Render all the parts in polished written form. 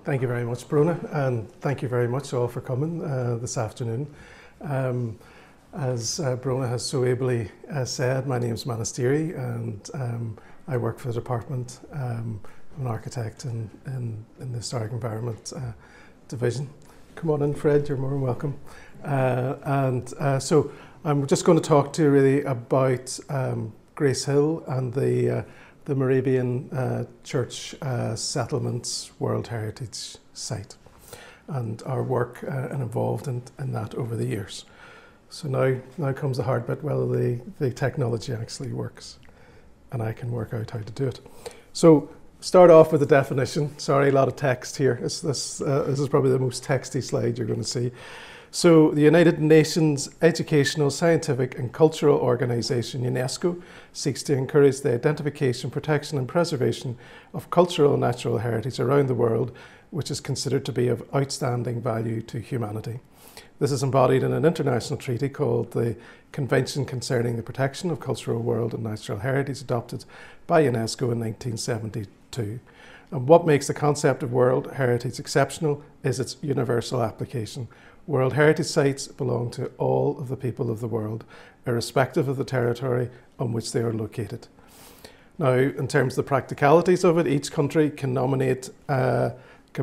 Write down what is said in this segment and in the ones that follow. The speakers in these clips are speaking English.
Thank you very much, PRONI, and thank you very much all for coming this afternoon. As PRONI has so ably said, my name is Manus Derry, and I work for the department. I'm an architect in the Historic Environment Division. Come on in, Fred, you're more than welcome. So I'm just going to talk to you really about Gracehill and the Moravian Church Settlements World Heritage Site and our work and involved in that over the years. So now comes the hard bit, whether the technology actually works and I can work out how to do it. So start off with the definition. Sorry, a lot of text here. This is probably the most texty slide you're going to see. So the United Nations Educational, Scientific and Cultural Organization, UNESCO, seeks to encourage the identification, protection and preservation of cultural and natural heritage around the world, which is considered to be of outstanding value to humanity. This is embodied in an international treaty called the Convention Concerning the Protection of Cultural, World and Natural Heritage, adopted by UNESCO in 1972. And what makes the concept of World Heritage exceptional is its universal application. World Heritage Sites belong to all of the people of the world, irrespective of the territory on which they are located. Now, in terms of the practicalities of it, each country can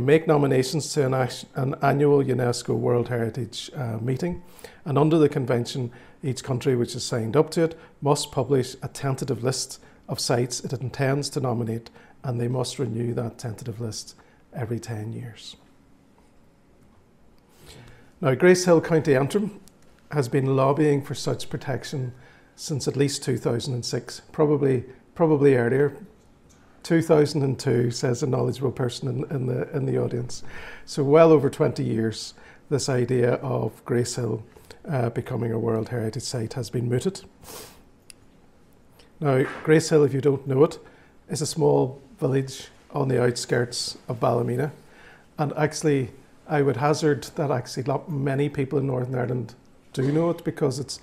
make nominations to an annual UNESCO World Heritage meeting, and under the convention, each country which is signed up to it must publish a tentative list of sites it intends to nominate, and they must renew that tentative list every 10 years. Now, Gracehill, County Antrim, has been lobbying for such protection since at least 2006, probably earlier. 2002, says a knowledgeable person in the audience. So well over 20 years, this idea of Gracehill becoming a World Heritage Site has been mooted. Now, Gracehill, if you don't know it, is a small village on the outskirts of Ballymena, and actually I would hazard that actually not many people in Northern Ireland do know it, because it's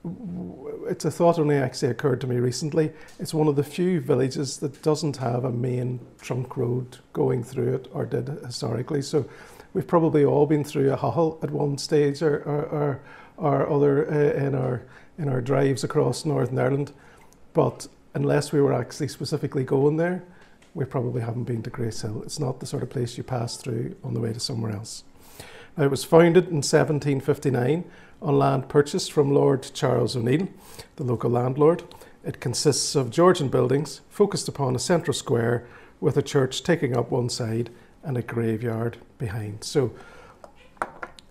a thought only actually occurred to me recently. It's one of the few villages that doesn't have a main trunk road going through it, or did historically. So we've probably all been through a huddle at one stage or other in our drives across Northern Ireland, but unless we were actually specifically going there, we probably haven't been to Gracehill. It's not the sort of place you pass through on the way to somewhere else. Now, it was founded in 1759 on land purchased from Lord Charles O'Neill, the local landlord. It consists of Georgian buildings focused upon a central square with a church taking up one side and a graveyard behind. So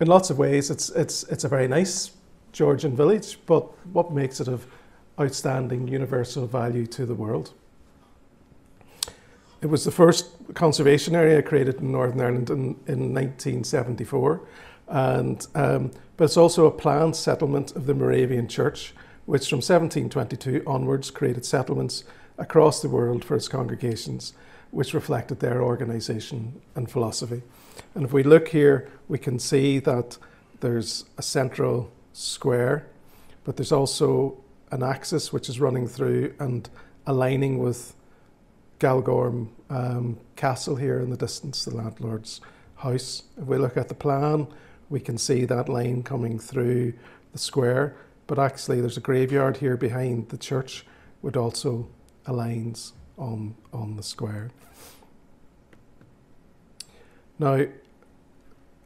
in lots of ways, it's a very nice Georgian village, but what makes it of outstanding universal value to the world? It was the first conservation area created in Northern Ireland in 1974, but it's also a planned settlement of the Moravian Church, which from 1722 onwards created settlements across the world for its congregations, which reflected their organisation and philosophy. And if we look here, we can see that there's a central square, but there's also an axis which is running through and aligning with Galgorm Castle here in the distance, the landlord's house. If we look at the plan, we can see that line coming through the square, but actually there's a graveyard here behind the church, which also aligns on the square. Now,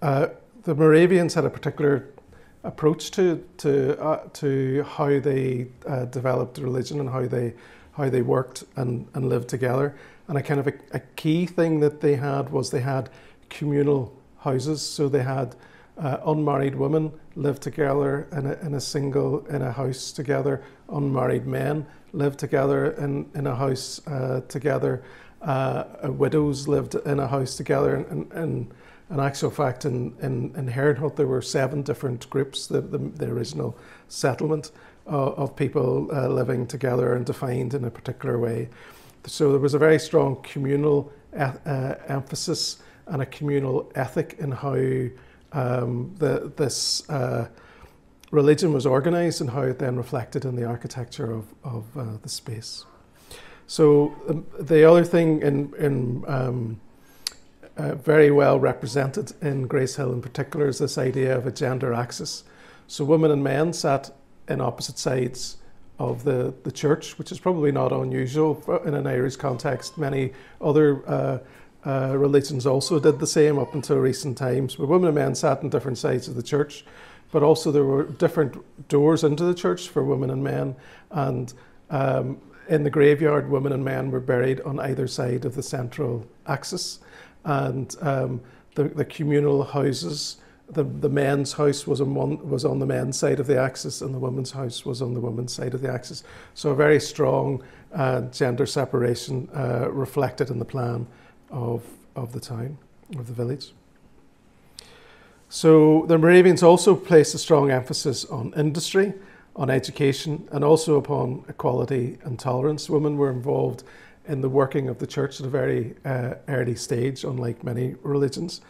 the Moravians had a particular approach to how they developed religion and how they worked and lived together. And a key thing that they had was they had communal houses. So they had unmarried women live together in a house together. Unmarried men lived together in a house together. Widows lived in a house together. And in actual fact, in HERoNI, there were 7 different groups, the original settlement of people living together and defined in a particular way. So there was a very strong communal emphasis and a communal ethic in how this religion was organised and how it then reflected in the architecture of the space. So the other thing very well represented in Gracehill in particular is this idea of a gender axis. So women and men sat in opposite sides of the church, which is probably not unusual in an Irish context. Many other religions also did the same up until recent times, but women and men sat on different sides of the church, but also there were different doors into the church for women and men, and in the graveyard women and men were buried on either side of the central axis, and the communal houses, the men's house was on the men's side of the axis, and the women's house was on the women's side of the axis. So a very strong gender separation reflected in the plan of the town, of the village. So the Moravians also placed a strong emphasis on industry, on education, and also upon equality and tolerance. Women were involved in the working of the church at a very early stage, unlike many religions.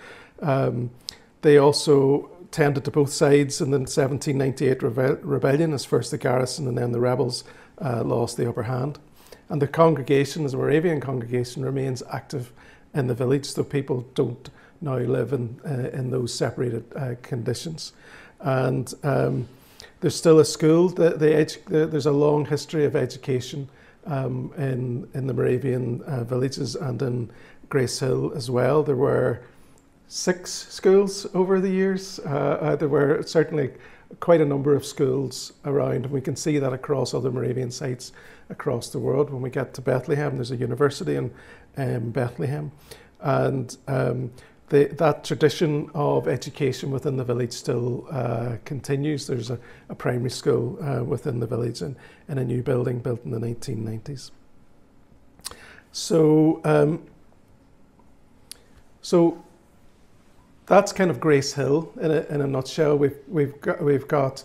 They also tended to both sides in the 1798 rebellion, as first the garrison and then the rebels lost the upper hand. And the congregation, as a Moravian congregation, remains active in the village, though people don't now live in those separated conditions. And there's still a school. There's a long history of education in the Moravian villages and in Gracehill as well. There were 6 schools over the years. There were certainly quite a number of schools around, and we can see that across other Moravian sites across the world. When we get to Bethlehem, there's a university in Bethlehem, and that tradition of education within the village still continues. There's a primary school within the village in a new building built in the 1990s. So that's kind of Gracehill in a nutshell. We've got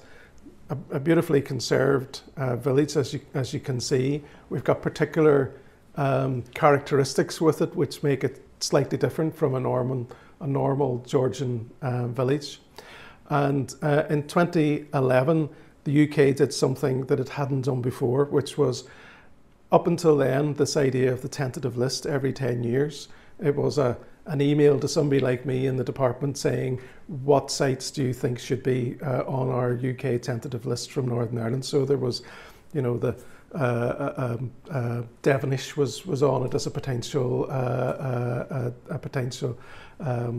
a beautifully conserved village, as you can see. We've got particular characteristics with it which make it slightly different from a normal Georgian village. And in 2011, the UK did something that it hadn't done before, which was, up until then, this idea of the tentative list every 10 years. It was an email to somebody like me in the department saying, what sites do you think should be on our UK tentative list from Northern Ireland? So there was, the Devonish was on it as a potential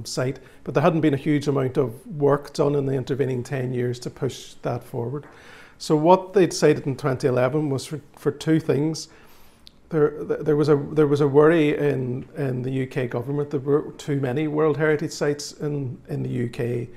site, but there hadn't been a huge amount of work done in the intervening 10 years to push that forward. So what they decided in 2011 was for 2 things. There was a worry in the UK government that there were too many World Heritage Sites in the UK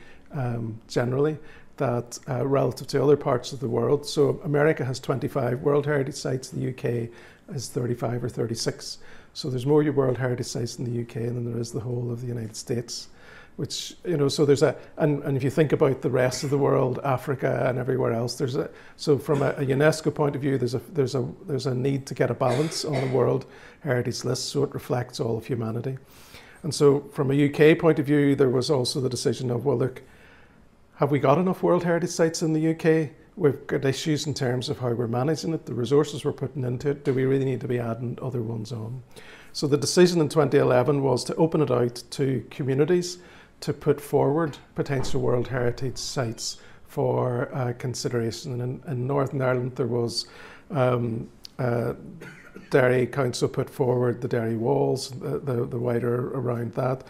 generally, that relative to other parts of the world. So America has 25 World Heritage Sites, the UK is 35 or 36. So there's more World Heritage Sites in the UK than there is the whole of the United States. Which, so there's and if you think about the rest of the world, Africa and everywhere else, so from a UNESCO point of view, there's a need to get a balance on the World Heritage List so it reflects all of humanity. And so from a UK point of view, there was also the decision of, well, look, have we got enough World Heritage Sites in the UK? We've got issues in terms of how we're managing it, the resources we're putting into it. Do we really need to be adding other ones on? So the decision in 2011 was to open it out to communities to put forward potential World Heritage Sites for consideration. And in Northern Ireland, there was Derry Council put forward the Derry Walls, the wider around that.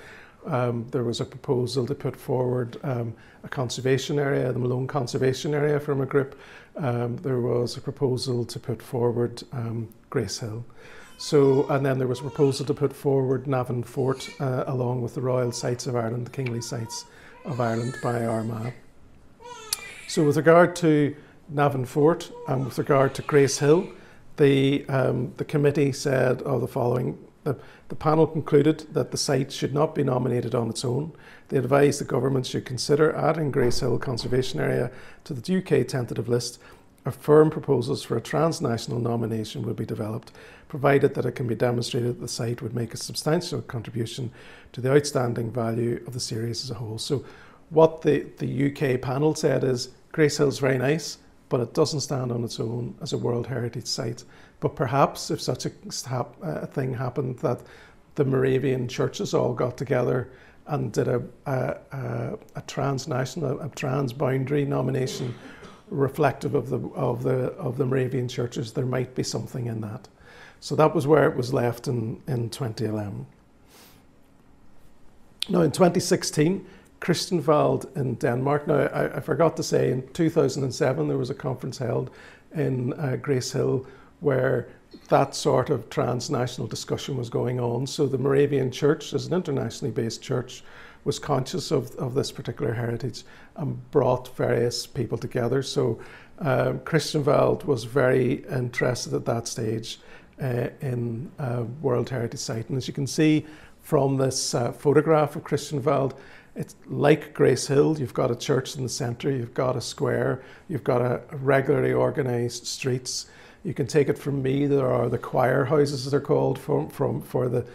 There was a proposal to put forward a conservation area, the Malone Conservation Area, from a group. There was a proposal to put forward Gracehill. So, and then there was a proposal to put forward Navan Fort along with the Royal Sites of Ireland, the Kingly Sites of Ireland by Armagh. So with regard to Navan Fort and with regard to Gracehill, the committee said the following. The panel concluded that the site should not be nominated on its own. They advised the government should consider adding Gracehill Conservation Area to the UK tentative list. Firm proposals for a transnational nomination will be developed, provided that it can be demonstrated that the site would make a substantial contribution to the outstanding value of the series as a whole. So what the UK panel said is, Gracehill's very nice, but it doesn't stand on its own as a World Heritage Site. But perhaps if such a thing happened, that the Moravian churches all got together and did a transnational, a transboundary nomination reflective of the Moravian churches. There might be something in that. So that was where it was left in 2011. Now in 2016, Christiansveld in Denmark. Now I forgot to say, in 2007 there was a conference held in Gracehill where that sort of transnational discussion was going on. So the Moravian Church, as an internationally based church, was conscious of this particular heritage and brought various people together. So Christiansveld was very interested at that stage in World Heritage Site. And as you can see from this photograph of Christiansveld, it's like Gracehill. You've got a church in the centre, you've got a square, you've got a regularly organised streets. You can take it from me, there are the choir houses, as they're called, for the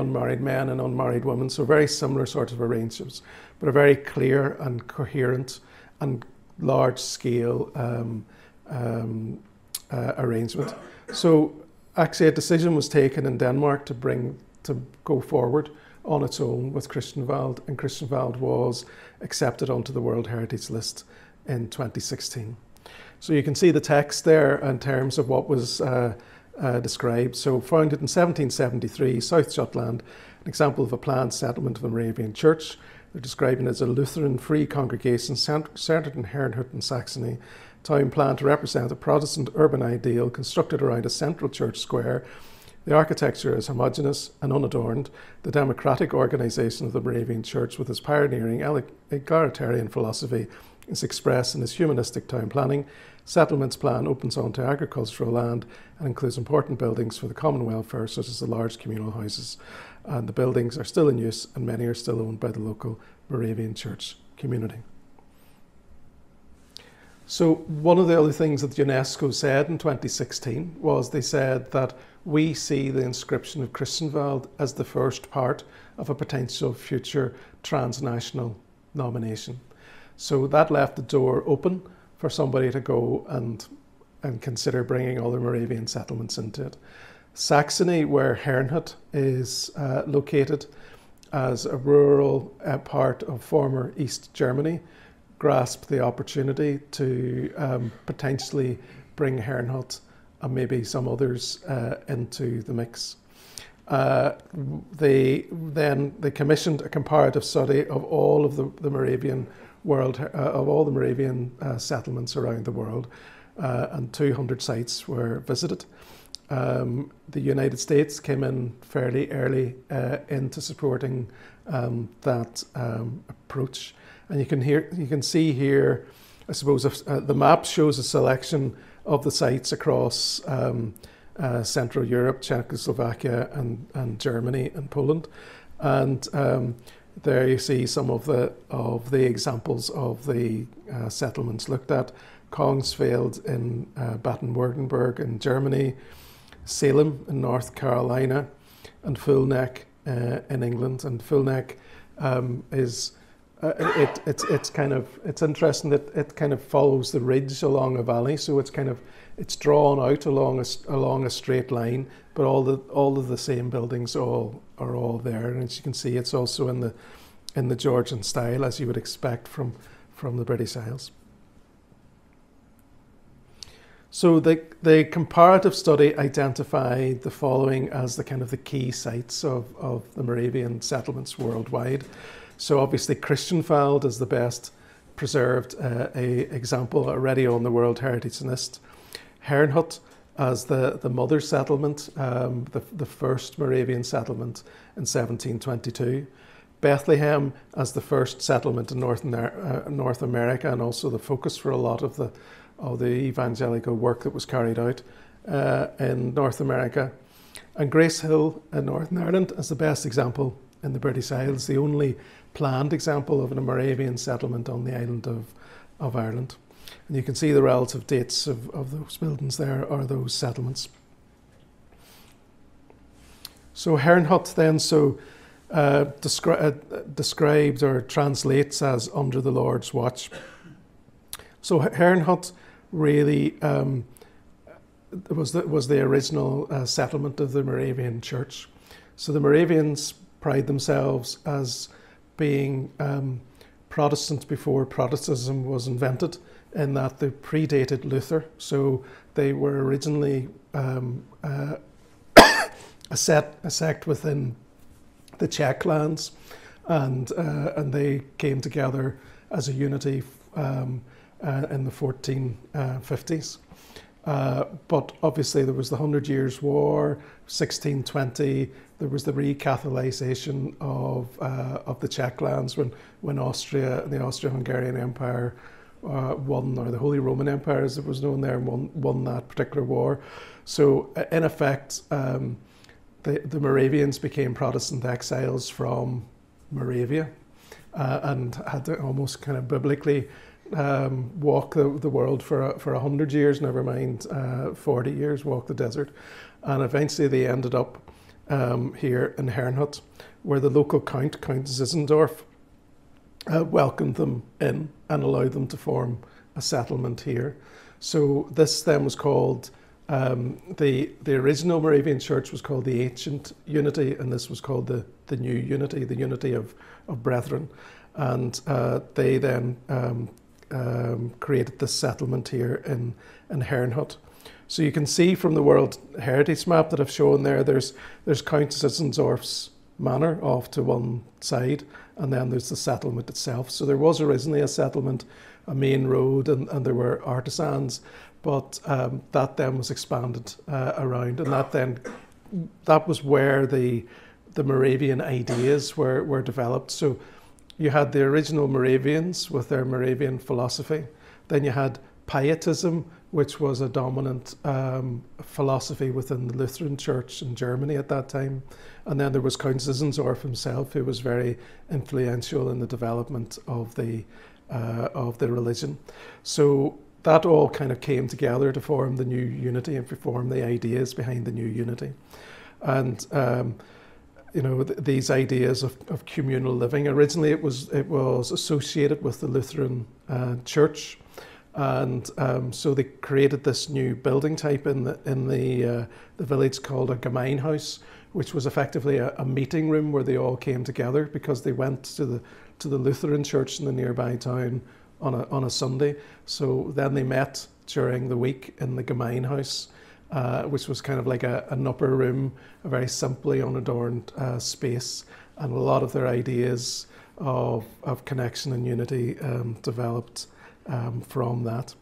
unmarried men and unmarried women. So very similar sorts of arrangements, but a very clear and coherent and large scale arrangement. So actually a decision was taken in Denmark to go forward on its own with Christiansveld, and Christiansveld was accepted onto the World Heritage List in 2016. So you can see the text there in terms of what was described. So founded in 1773, South Jutland, an example of a planned settlement of the Moravian Church. They're describing it as a Lutheran free congregation centred in HERoNI in Saxony. Town planned to represent a Protestant urban ideal constructed around a central church square. The architecture is homogeneous and unadorned. The democratic organisation of the Moravian Church, with its pioneering egalitarian philosophy, is expressed in its humanistic town planning. Settlements plan opens onto agricultural land and includes important buildings for the common welfare, such as the large communal houses. And the buildings are still in use, and many are still owned by the local Moravian Church community. So one of the other things that UNESCO said in 2016 was they said that we see the inscription of Christiansveld as the first part of a potential future transnational nomination. So that left the door open for somebody to go and consider bringing other Moravian settlements into it. Saxony, where HERoNI is located, as a rural part of former East Germany, grasped the opportunity to potentially bring HERoNI and maybe some others into the mix. They commissioned a comparative study of all of the Moravian settlements around the world, and 200 sites were visited. The United States came in fairly early into supporting that approach, and you can see here, I suppose, the map shows a selection of the sites across Central Europe, Czechoslovakia, and Germany and Poland, and there you see some of the examples of the settlements looked at. Kongsfeld in Baden-Württemberg in Germany, Salem in North Carolina, and Fulneck in England. And Fulneck is it's interesting that it kind of follows the ridge along a valley, so it's drawn out along a straight line, but all of the same buildings are all there. And as you can see, it's also in the Georgian style, as you would expect from the British Isles. So the comparative study identified the following as the key sites of the Moravian settlements worldwide. So obviously Christiansveld is the best preserved example already on the World Heritage List. HERoNI as the mother settlement, the first Moravian settlement in 1722. Bethlehem as the first settlement in North America, and also the focus for a lot of the evangelical work that was carried out in North America. And Gracehill in Northern Ireland as the best example in the British Isles, the only planned example of a Moravian settlement on the island of Ireland. And you can see the relative dates of those buildings there, or those settlements. So HERoNI then described or translates as under the Lord's watch. So HERoNI really was the original settlement of the Moravian Church. So the Moravians pride themselves as being Protestant before Protestantism was invented, in that they predated Luther. So they were originally a sect within the Czech lands, and they came together as a unity in the 1450s. But obviously there was the 100 Years' War, 1620. There was the re-Catholicization of the Czech lands when Austria, the Austro-Hungarian Empire, won, or the Holy Roman Empire as it was known there, won that particular war. So in effect, the Moravians became Protestant exiles from Moravia, and had to almost kind of biblically walk the world for 100 years, never mind 40 years, walk the desert. And eventually they ended up here in HERoNI, where the local Count Zinzendorf, welcomed them in and allowed them to form a settlement here. So this then was called, the original Moravian church was called the Ancient Unity, and this was called the New Unity, the Unity of Brethren. And they then created this settlement here in HERoNI. So you can see from the World Heritage Map that I've shown there, there's Count Zinzendorf's manor off to one side, and then there's the settlement itself. So there was originally a settlement, a main road, and there were artisans, but that then was expanded around, and that was where the Moravian ideas were developed. So you had the original Moravians with their Moravian philosophy. Then you had Pietism, which was a dominant philosophy within the Lutheran Church in Germany at that time. And then there was Count Zinzendorf himself, who was very influential in the development of the religion. So that all kind of came together to form the New Unity and to form the ideas behind the New Unity. And you know, these ideas of communal living. Originally, it was associated with the Lutheran Church, and so they created this new building type in the village called a Gemeinhaus, which was effectively a meeting room where they all came together, because they went to the Lutheran Church in the nearby town on a Sunday. So then they met during the week in the Gemeinhaus, which was kind of like an upper room, a very simply unadorned space, and a lot of their ideas of connection and unity developed from that.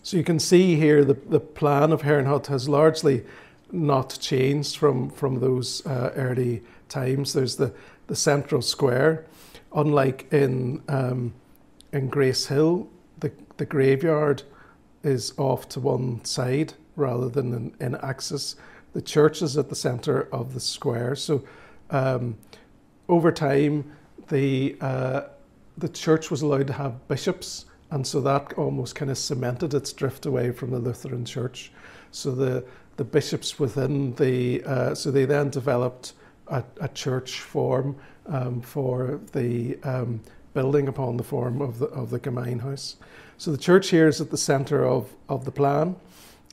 So you can see here the plan of HERoNI has largely not changed from those early times. There's the central square. Unlike in Gracehill, the graveyard is off to one side rather than in axis. The church is at the centre of the square. So over time, the church was allowed to have bishops, and so that almost kind of cemented its drift away from the Lutheran Church. So the bishops within so they then developed a church form for the building upon the form of the Gemeinhaus. So the church here is at the centre of the plan,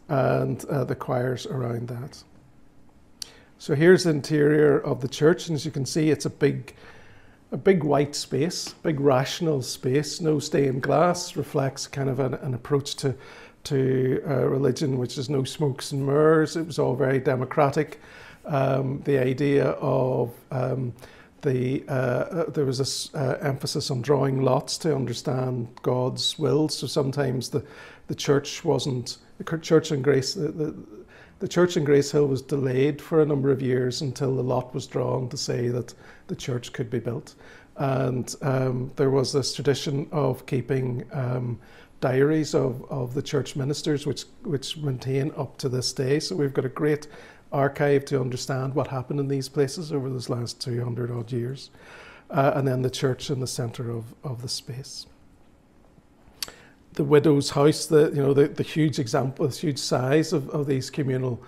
and the choirs around that. So here's the interior of the church, and as you can see, it's a big white space, big rational space. No stained glass, reflects kind of an approach to religion, which is no smokes and mirrors. It was all very democratic. The idea of there was this emphasis on drawing lots to understand God's will. So sometimes the church wasn't, the church in Gracehill was delayed for a number of years until the lot was drawn to say that the church could be built. And there was this tradition of keeping diaries of the church ministers, which maintain up to this day. So we've got a great archive to understand what happened in these places over those last 200 odd years. And then the church in the centre of the space. The widow's house, the huge example, the huge size of these communal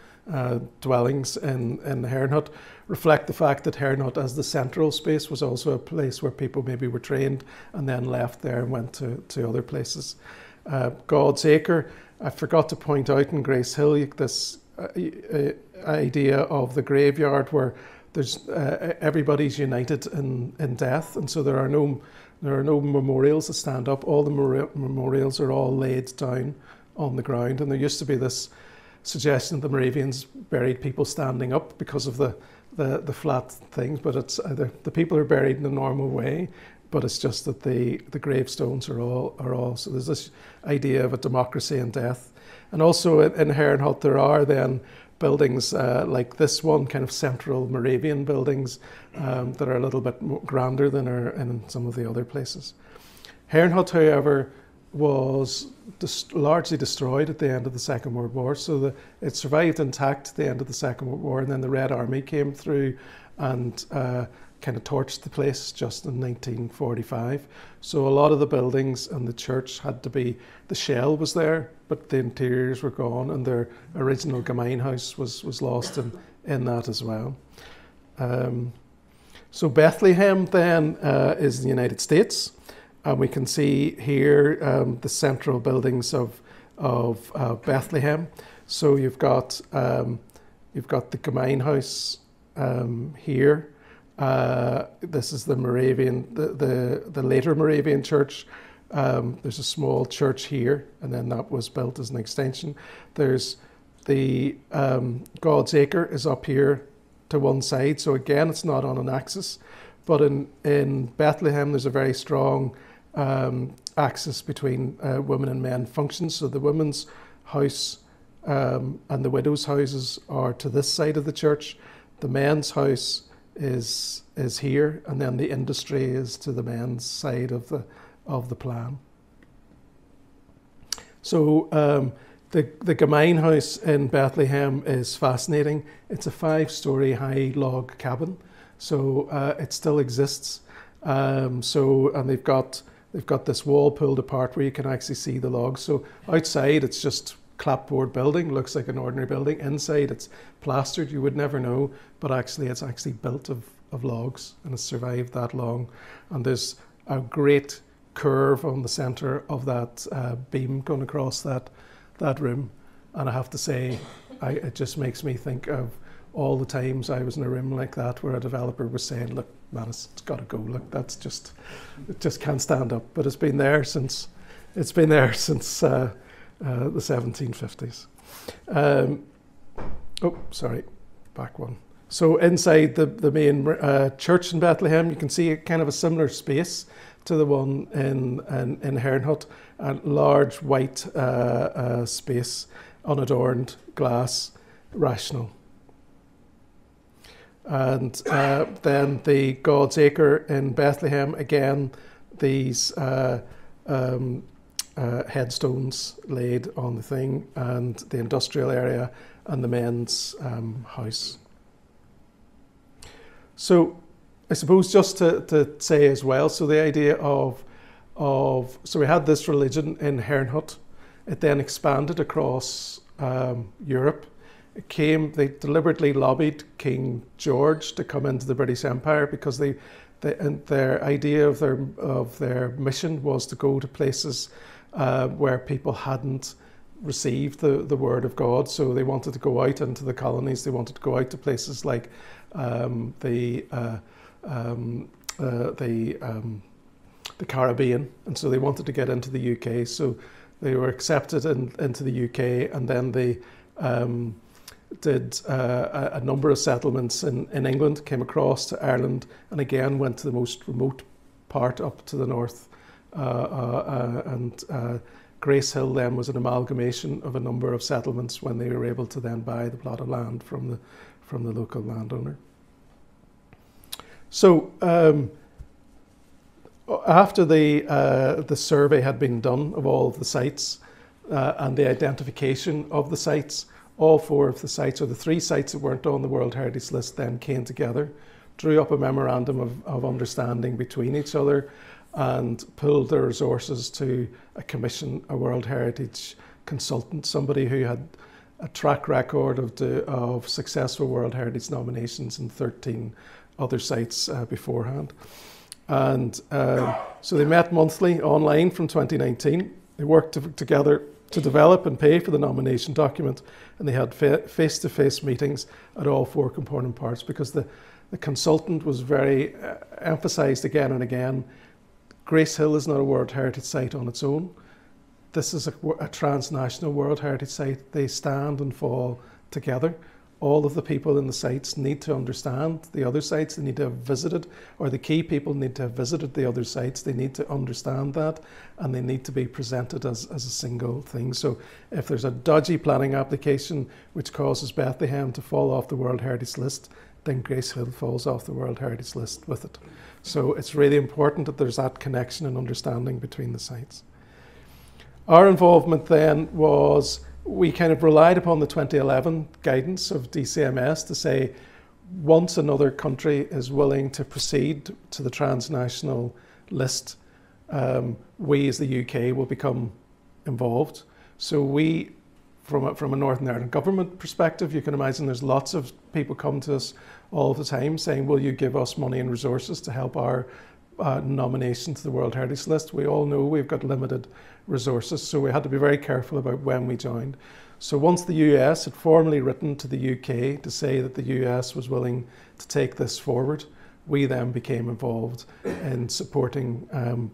dwellings in HERoNI reflect the fact that HERoNI, as the central space, was also a place where people maybe were trained and then left there and went to other places. God's Acre, I forgot to point out in Gracehill, this idea of the graveyard where there's everybody's united in death, and so there are no memorials that stand up. All the memorials are all laid down on the ground, and there used to be this suggestion that the Moravians buried people standing up because of the flat things, but it's the people are buried in the normal way, but it's just that the gravestones are all so there's this idea of a democracy in death. And also in HERoNI there are then buildings like this one, kind of central Moravian buildings that are a little bit more grander than are in some of the other places. HERoNI, however, was largely destroyed at the end of the Second World War, so it survived intact at the end of the Second World War, and then the Red Army came through and kind of torched the place just in 1945. So a lot of the buildings and the church had to be, the shell was there, but the interiors were gone, and their original Gamein house was lost in that as well. So Bethlehem then is the United States, and we can see here the central buildings of Bethlehem. So you've got the Gamein house here. This is the Moravian, the later Moravian church. There's a small church here, and then that was built as an extension. There's the God's Acre is up here to one side, so again it's not on an axis, but in Bethlehem there's a very strong axis between women and men functions. So the women's house and the widows' houses are to this side of the church. The men's house is here, and then the industry is to the men's side of the plan. So the Gamein house in Bethlehem is fascinating. It's a 5-story high log cabin, so it still exists. And they've got this wall pulled apart where you can actually see the logs. So outside it's just clapboard building, looks like an ordinary building. Inside it's plastered, you would never know, but actually it's actually built of logs, and it's survived that long. And there's a great curve on the centre of that beam going across that room. And I have to say, it just makes me think of all the times I was in a room like that where a developer was saying, look, Manus, it's got to go, look, it just can't stand up. But it's been there since the 1750s. Back one. So inside the main church in Bethlehem, you can see kind of a similar space to the one in HERoNI, a large white space, unadorned, glass, rational. And then the God's Acre in Bethlehem, again, these headstones laid on the thing, and the industrial area and the men's house. So I suppose just to say as well, so the idea so we had this religion in HERoNI, it then expanded across Europe. They deliberately lobbied King George to come into the British Empire because their idea of their mission was to go to places where people hadn't received the word of God. So they wanted to go out into the colonies. They wanted to go out to places like the Caribbean, and so they wanted to get into the UK. So they were accepted into the UK, and then they did a number of settlements in England, came across to Ireland, and again went to the most remote part up to the north. Gracehill then was an amalgamation of a number of settlements when they were able to then buy the plot of land from the local landowner. So after the survey had been done of all of the sites and the identification of the sites, all 4 of the sites, or the 3 sites that weren't on the World Heritage List, then came together, drew up a memorandum of understanding between each other, and pulled their resources to commission a World Heritage consultant, somebody who had a track record of successful World Heritage nominations in 13 other sites beforehand. And so they met monthly online from 2019. They worked together to develop and pay for the nomination document, and they had face-to-face meetings at all 4 component parts, because the consultant was very emphasised again and again, Gracehill is not a World Heritage Site on its own. This is a transnational World Heritage Site. They stand and fall together. All of the people in the sites need to understand the other sites. They need to have visited, or the key people need to have visited the other sites. They need to understand that, and they need to be presented as a single thing. So if there's a dodgy planning application which causes Bethlehem to fall off the World Heritage List, then Gracehill falls off the World Heritage List with it. So it's really important that there's that connection and understanding between the sites. Our involvement then was, we kind of relied upon the 2011 guidance of DCMS to say, once another country is willing to proceed to the transnational list, we as the UK will become involved. So we, from a Northern Ireland government perspective, you can imagine there's lots of people come to us all the time saying, will you give us money and resources to help our nomination to the World Heritage List? We all know we've got limited resources, so we had to be very careful about when we joined. So once the US had formally written to the UK to say that the US was willing to take this forward, we then became involved in supporting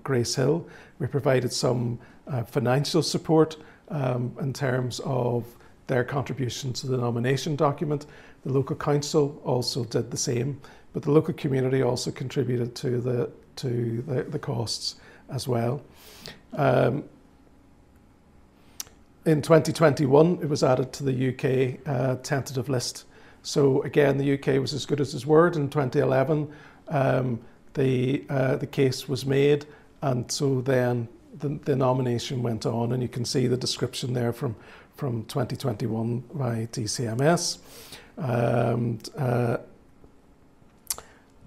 Gracehill. We provided some financial support in terms of their contribution to the nomination document. The local council also did the same, but the local community also contributed to the costs as well. In 2021, it was added to the UK tentative list. So again, the UK was as good as its word. In 2011, the case was made, and so then the nomination went on, and you can see the description there from 2021 by DCMS.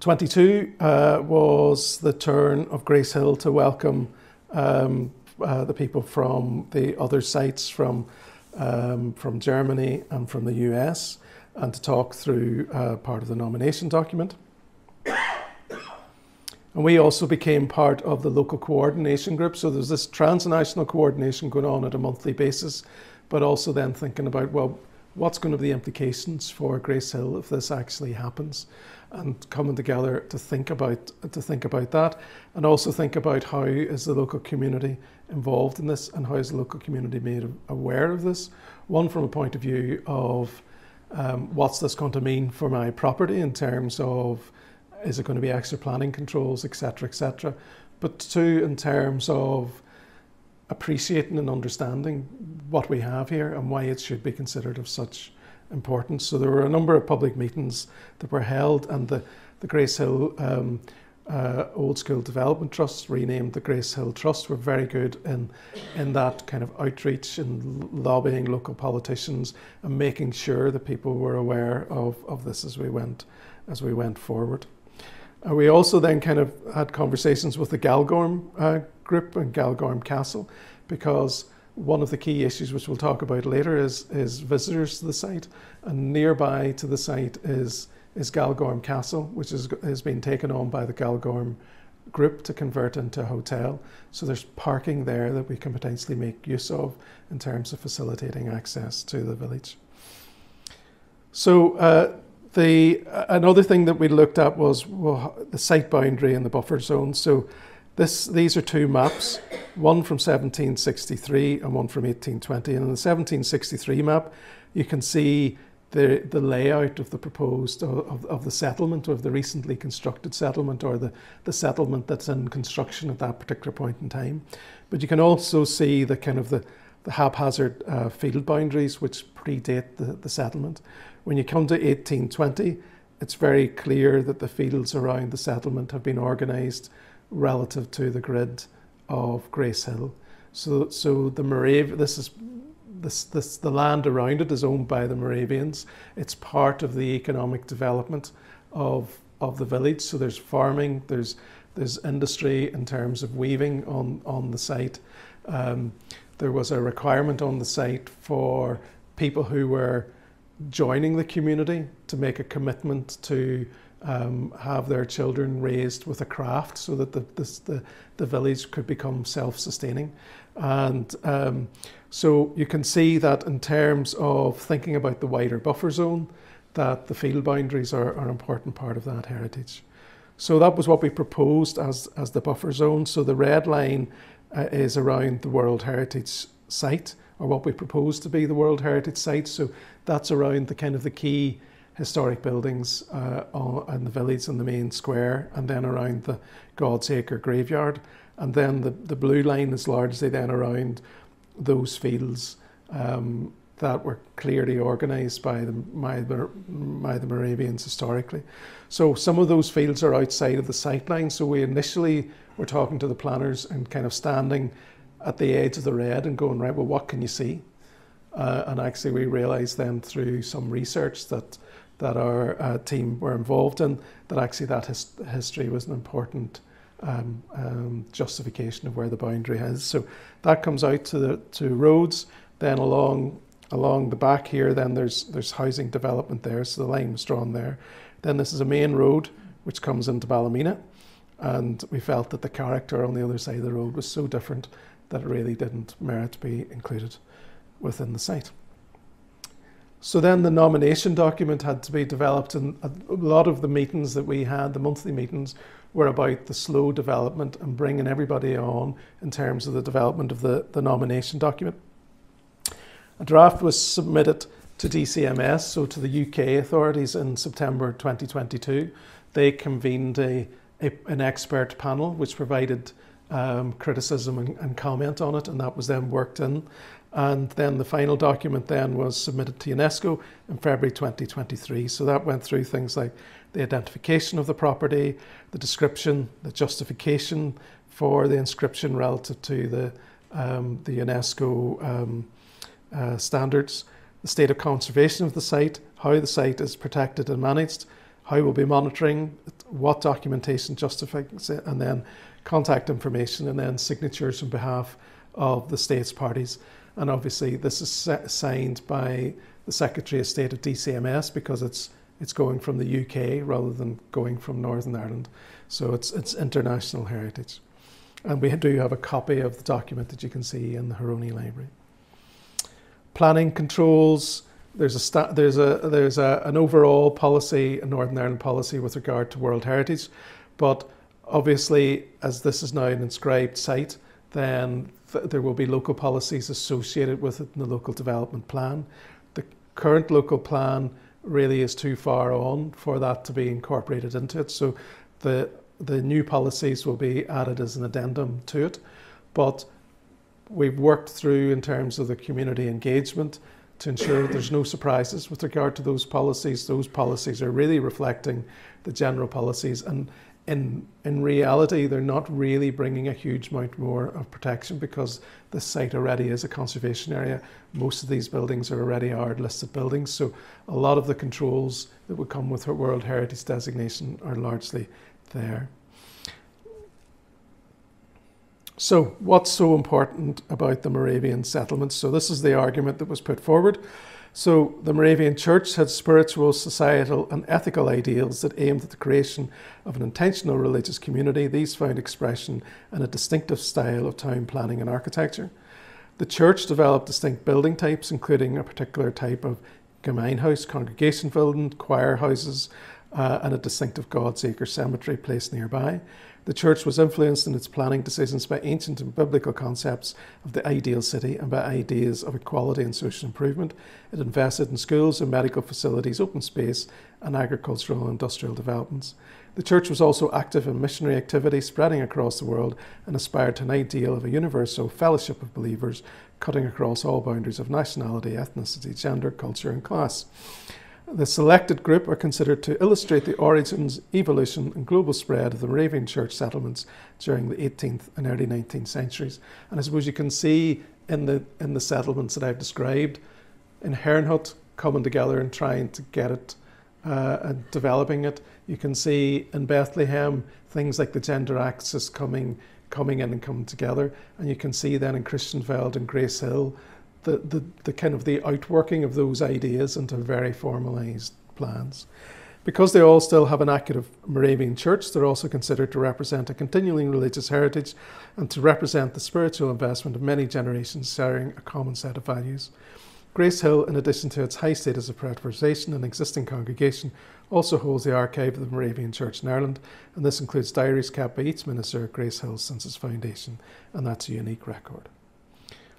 22 was the turn of Gracehill to welcome the people from the other sites from Germany and from the US, and to talk through part of the nomination document. And we also became part of the local coordination group. So there's this transnational coordination going on at a monthly basis, but also then thinking about, well, what's going to be the implications for Gracehill if this actually happens, and coming together to think about that, and also think about how is the local community involved in this, and how is the local community made aware of this. One, from a point of view of what's this going to mean for my property in terms of, is it going to be extra planning controls, etc., etc. But two, in terms of appreciating and understanding what we have here and why it should be considered of such importance. So there were a number of public meetings that were held, and the Gracehill Old School Development Trust, renamed the Gracehill Trust, were very good in that kind of outreach and lobbying local politicians and making sure that people were aware of this as we went forward. We also then kind of had conversations with the Galgorm group and Galgorm Castle, because one of the key issues, which we'll talk about later, is visitors to the site, and nearby to the site is Galgorm Castle, which has been taken on by the Galgorm group to convert into a hotel. So there's parking there that we can potentially make use of in terms of facilitating access to the village. So another thing that we looked at was the site boundary and the buffer zone. So these are two maps, one from 1763 and one from 1820. And in the 1763 map, you can see the layout of the proposed, of the settlement, of the recently constructed settlement, or the settlement that's in construction at that particular point in time. But you can also see the kind of the haphazard field boundaries which predate the settlement. When you come to 1820, it's very clear that the fields around the settlement have been organised relative to the grid of Gracehill. So the the land around it is owned by the Moravians. It's part of the economic development of the village. So there's farming, there's industry in terms of weaving on the site. There was a requirement on the site for people who were joining the community to make a commitment to have their children raised with a craft, so that the village could become self-sustaining. And So you can see that in terms of thinking about the wider buffer zone, that the field boundaries are an important part of that heritage. So that was what we proposed as the buffer zone. So the red line is around the World Heritage Site, or what we propose to be the World Heritage Site. So that's around the kind of the key historic buildings in the village and the main square, and then around the God's Acre graveyard. And then the blue line is largely then around those fields that were clearly organised by the Moravians historically. So some of those fields are outside of the sight line. So we initially were talking to the planners and kind of standing at the edge of the red and going, right, well, what can you see? And actually we realised then through some research that our team were involved in, that actually that history was an important justification of where the boundary is. So that comes out to roads. Then along the back here, then there's housing development there, so the line was drawn there. Then this is a main road which comes into Ballymena, and we felt that the character on the other side of the road was so different that it really didn't merit to be included within the site. So then the nomination document had to be developed, and a lot of the meetings that we had, the monthly meetings, were about the slow development and bringing everybody on in terms of the development of the nomination document. A draft was submitted to DCMS, so to the UK authorities, in September 2022. They convened an expert panel which provided criticism and comment on it, and that was then worked in. And then the final document then was submitted to UNESCO in February 2023. So that went through things like the identification of the property, the description, the justification for the inscription relative to the UNESCO standards, the state of conservation of the site, how the site is protected and managed, how we'll be monitoring, what documentation justifies it, and then contact information, and then signatures on behalf of the state's parties. And obviously this is signed by the Secretary of State of DCMS because it's going from the UK rather than going from Northern Ireland. So it's international heritage. And we do have a copy of the document that you can see in the HERoNI library. Planning controls, there's an overall policy, a Northern Ireland policy with regard to World Heritage, but obviously as this is now an inscribed site, then there will be local policies associated with it in the local development plan. The current local plan really is too far on for that to be incorporated into it. So the new policies will be added as an addendum to it. But we've worked through in terms of the community engagement to ensure there's no surprises with regard to those policies. Those policies are really reflecting the general policies, and in reality, they're not really bringing a huge amount more of protection because the site already is a conservation area. Most of these buildings are already listed buildings, so a lot of the controls that would come with World Heritage designation are largely there. So what's so important about the Moravian settlements? So this is the argument that was put forward. So the Moravian Church had spiritual, societal and ethical ideals that aimed at the creation of an intentional religious community. These found expression in a distinctive style of town planning and architecture. The Church developed distinct building types, including a particular type of Gemeinhaus, congregation building, choir houses, and a distinctive God's Acre cemetery placed nearby. The Church was influenced in its planning decisions by ancient and biblical concepts of the ideal city and by ideas of equality and social improvement. It invested in schools and medical facilities, open space, and agricultural and industrial developments. The Church was also active in missionary activity spreading across the world and aspired to an ideal of a universal fellowship of believers cutting across all boundaries of nationality, ethnicity, gender, culture, and class. The selected group are considered to illustrate the origins, evolution and global spread of the Moravian Church settlements during the 18th and early 19th centuries. And I suppose you can see in the settlements that I've described, in Herrnhut coming together and trying to get it and developing it. You can see in Bethlehem things like the gender axis coming in and coming together. And you can see then in Christianfeld and Gracehill the kind of the outworking of those ideas into very formalised plans. Because they all still have an active Moravian church, they're also considered to represent a continuing religious heritage and to represent the spiritual investment of many generations sharing a common set of values. Gracehill, in addition to its high status of preservation and existing congregation, also holds the archive of the Moravian Church in Ireland, and this includes diaries kept by each minister at Gracehill since its foundation, and that's a unique record.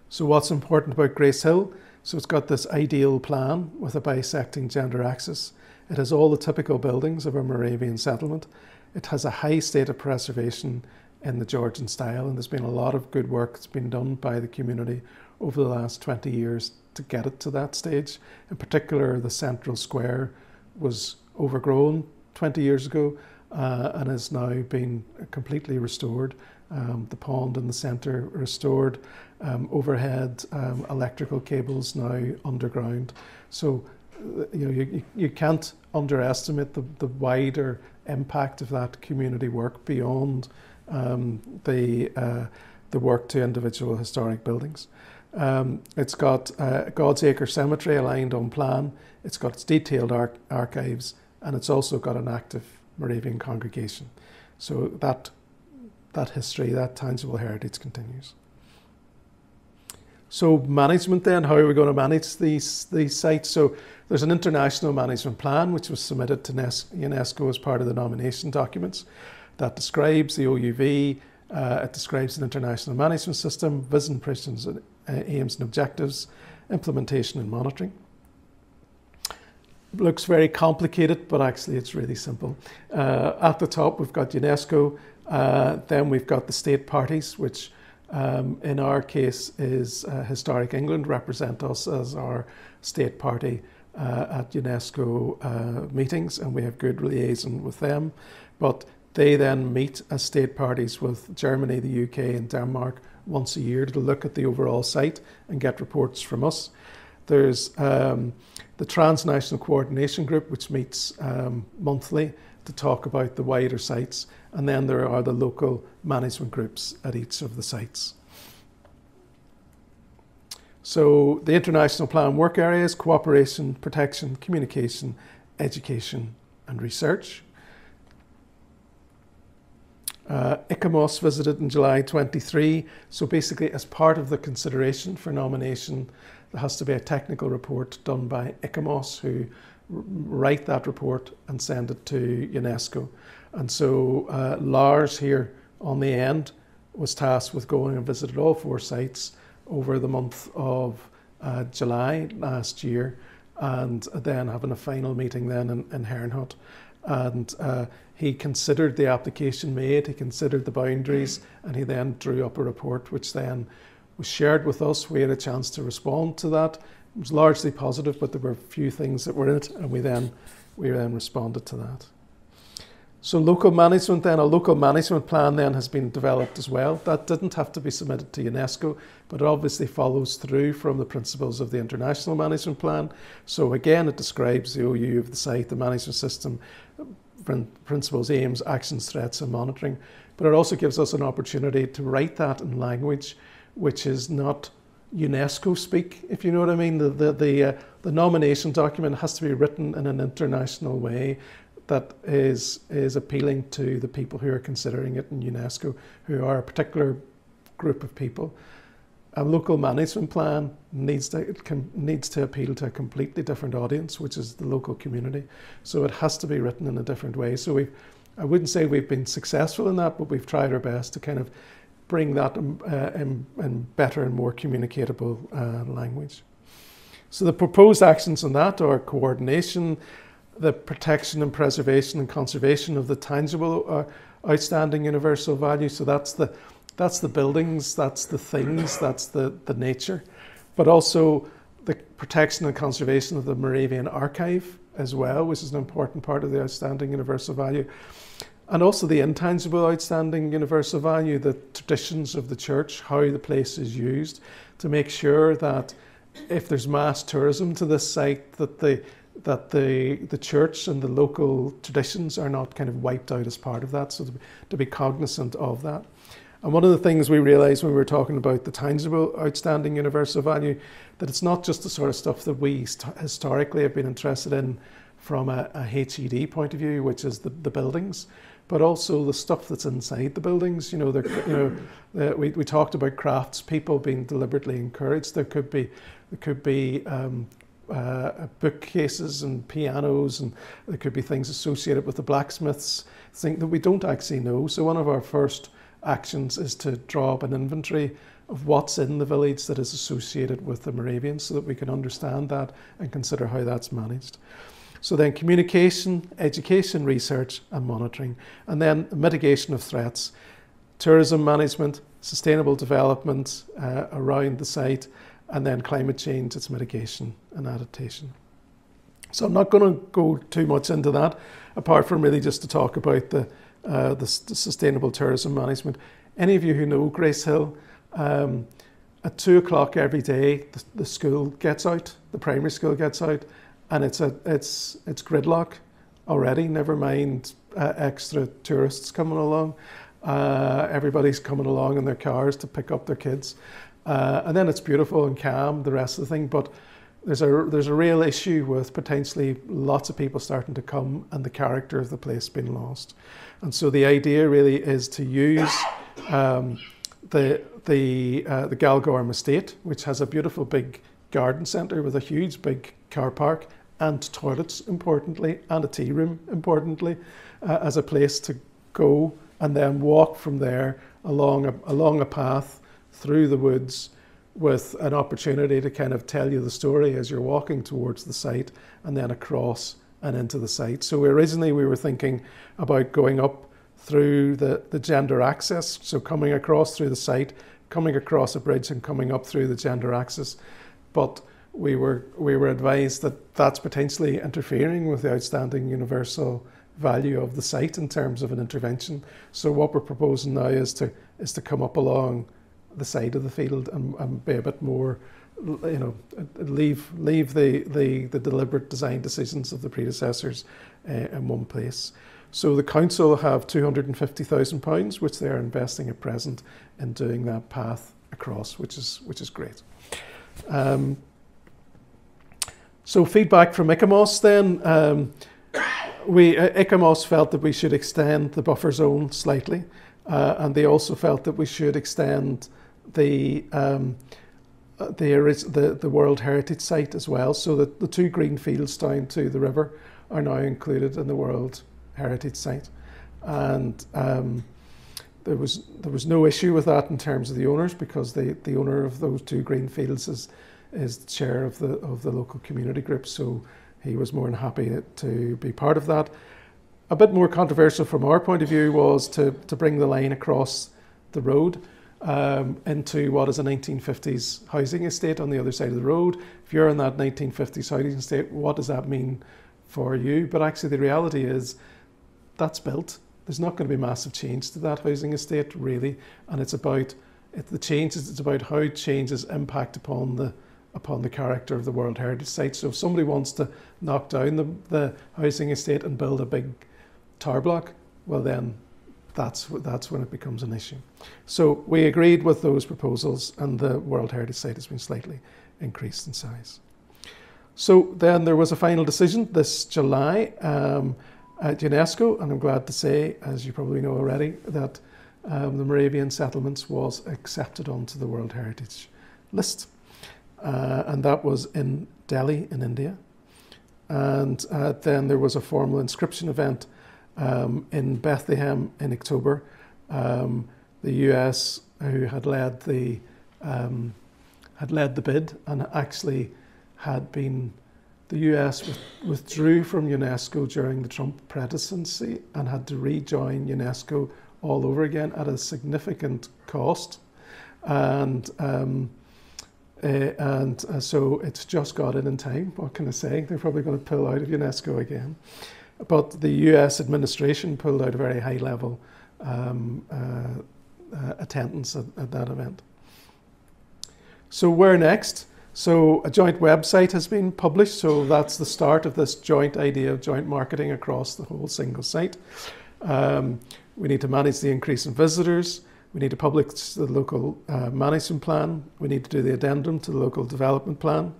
So what's important about Gracehill? So it's got this ideal plan with a bisecting gender axis. It has all the typical buildings of a Moravian settlement. It has a high state of preservation in the Georgian style, and there's been a lot of good work that's been done by the community over the last 20 years to get it to that stage. In particular, the central square was overgrown 20 years ago and has now been completely restored. The pond in the centre restored, overhead electrical cables now underground. So you can't underestimate the wider impact of that community work beyond the work to individual historic buildings. It's got God's Acre Cemetery aligned on plan. It's got its detailed archives, and it's also got an active Moravian congregation. So that history, that tangible heritage continues. So management then, how are we going to manage these sites? So there's an international management plan which was submitted to UNESCO as part of the nomination documents that describes the OUV, it describes an international management system, vision, missions, aims and objectives, implementation and monitoring. It looks very complicated, but actually it's really simple. At the top we've got UNESCO, then we've got the state parties, which in our case is Historic England, represent us as our state party at UNESCO meetings, and we have good liaison with them. But they then meet as state parties with Germany, the UK and Denmark once a year to look at the overall site and get reports from us. There's the Transnational Coordination Group, which meets monthly to talk about the wider sites, and then there are the local management groups at each of the sites. So the international plan work areas: cooperation, protection, communication, education and research. ICOMOS visited in July 23, so basically as part of the consideration for nomination there has to be a technical report done by ICOMOS, who write that report and send it to UNESCO. And so Lars here on the end was tasked with going and visited all 4 sites over the month of July last year, and then having a final meeting then in HERoNI. And he considered the application made, he considered the boundaries, and he then drew up a report which then was shared with us. We had a chance to respond to that. It was largely positive, but there were a few things that were in it, and we then responded to that. So local management then, a local management plan then has been developed as well. That didn't have to be submitted to UNESCO, but it obviously follows through from the principles of the international management plan. So again, it describes the OU of the site, the management system, principles, aims, actions, threats and monitoring. But it also gives us an opportunity to write that in language which is not UNESCO speak, if you know what I mean. The nomination document has to be written in an international way that is appealing to the people who are considering it in UNESCO, who are a particular group of people. A local management plan needs to appeal to a completely different audience, which is the local community. So it has to be written in a different way. So I wouldn't say we've been successful in that, but we've tried our best to kind of bring that in better and more communicatable language. So the proposed actions on that are coordination, the protection and preservation and conservation of the tangible outstanding universal value. So that's the buildings, that's the things, that's the nature, but also the protection and conservation of the Moravian archive as well, which is an important part of the outstanding universal value. And also the intangible outstanding universal value, the traditions of the church, how the place is used, to make sure that if there's mass tourism to this site, that the church and the local traditions are not kind of wiped out as part of that, so to be cognizant of that. And one of the things we realised when we were talking about the tangible outstanding universal value, that it's not just the sort of stuff that we historically have been interested in from a HED point of view, which is the buildings, but also the stuff that's inside the buildings. You know, we talked about craftspeople being deliberately encouraged. There could be bookcases and pianos, and there could be things associated with the blacksmiths, things that we don't actually know. So one of our first actions is to draw up an inventory of what's in the village that is associated with the Moravians, so that we can understand that and consider how that's managed. So then communication, education, research and monitoring, and then mitigation of threats, tourism management, sustainable development around the site, and then climate change, its mitigation and adaptation. So I'm not going to go too much into that, apart from really just to talk about the sustainable tourism management. Any of you who know Gracehill, at 2 o'clock every day, the school gets out, the primary school gets out, and it's gridlock already, never mind extra tourists coming along. Everybody's coming along in their cars to pick up their kids. And then it's beautiful and calm, the rest of the thing, but there's a real issue with potentially lots of people starting to come and the character of the place being lost. And so the idea really is to use the Galgorm estate, which has a beautiful big garden centre with a huge big car park and toilets, importantly, and a tea room, importantly, as a place to go and then walk from there along a path through the woods, with an opportunity to kind of tell you the story as you're walking towards the site, and then across and into the site. So originally we were thinking about going up through the gender access, so coming across through the site, coming across a bridge and coming up through the gender access. But we were advised that that's potentially interfering with the outstanding universal value of the site in terms of an intervention. So what we're proposing now is to come up along the side of the field and be a bit more, you know, leave the deliberate design decisions of the predecessors in one place. So the council have £250,000, which they are investing at present in doing that path across, which is great. So feedback from ICOMOS then. ICOMOS felt that we should extend the buffer zone slightly, and they also felt that we should extend the World Heritage Site as well, so that the 2 green fields down to the river are now included in the World Heritage Site. And there was no issue with that in terms of the owners, because the owner of those 2 green fields is the chair of the local community group, so he was more than happy to be part of that. A bit more controversial from our point of view was to bring the line across the road into what is a 1950s housing estate on the other side of the road. If you're in that 1950s housing estate, what does that mean for you? But actually the reality is that's built. There's not going to be massive change to that housing estate really, and it's about how changes impact upon the character of the World Heritage Site. So if somebody wants to knock down the housing estate and build a big tower block, well then that's when it becomes an issue. So we agreed with those proposals, and the World Heritage Site has been slightly increased in size. So then there was a final decision this July at UNESCO, and I'm glad to say, as you probably know already, that the Moravian settlements was accepted onto the World Heritage list. And that was in Delhi in India. And then there was a formal inscription event in Bethlehem in October. The US, who had led the bid, and actually the US withdrew from UNESCO during the Trump presidency and had to rejoin UNESCO all over again at a significant cost. And so it's just got in time. What can I say? They're probably going to pull out of UNESCO again. But the US administration pulled out a very high level attendance at that event. So where next? So a joint website has been published. So that's the start of this joint idea of joint marketing across the whole single site. We need to manage the increase in visitors. We need to publish the local management plan. We need to do the addendum to the local development plan,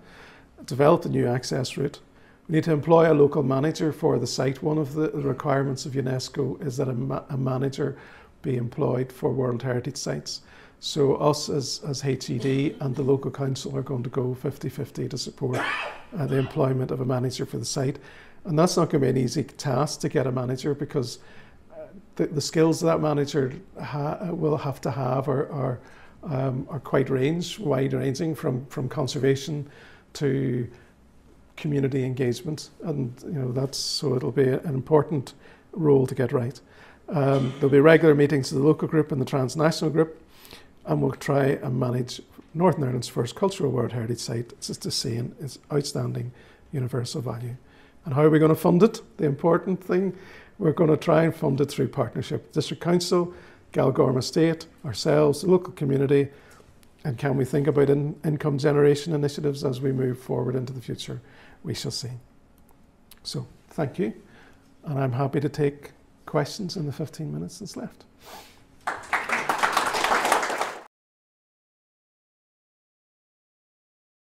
develop the new access route. We need to employ a local manager for the site. One of the requirements of UNESCO is that a manager be employed for World Heritage sites. So us as HED and the local council are going to go 50-50 to support the employment of a manager for the site. And that's not going to be an easy task to get a manager, because the skills that manager will have to have are quite wide-ranging, from conservation to community engagement, and so it'll be an important role to get right. There'll be regular meetings of the local group and the transnational group, and we'll try and manage Northern Ireland's first cultural World Heritage site. It's just to see its outstanding universal value. And how are we going to fund it? The important thing, we're going to try and fund it through partnership. District Council, Galgorm Estate, ourselves, the local community, and can we think about income generation initiatives as we move forward into the future? We shall see. So, thank you, and I'm happy to take questions in the 15 minutes that's left.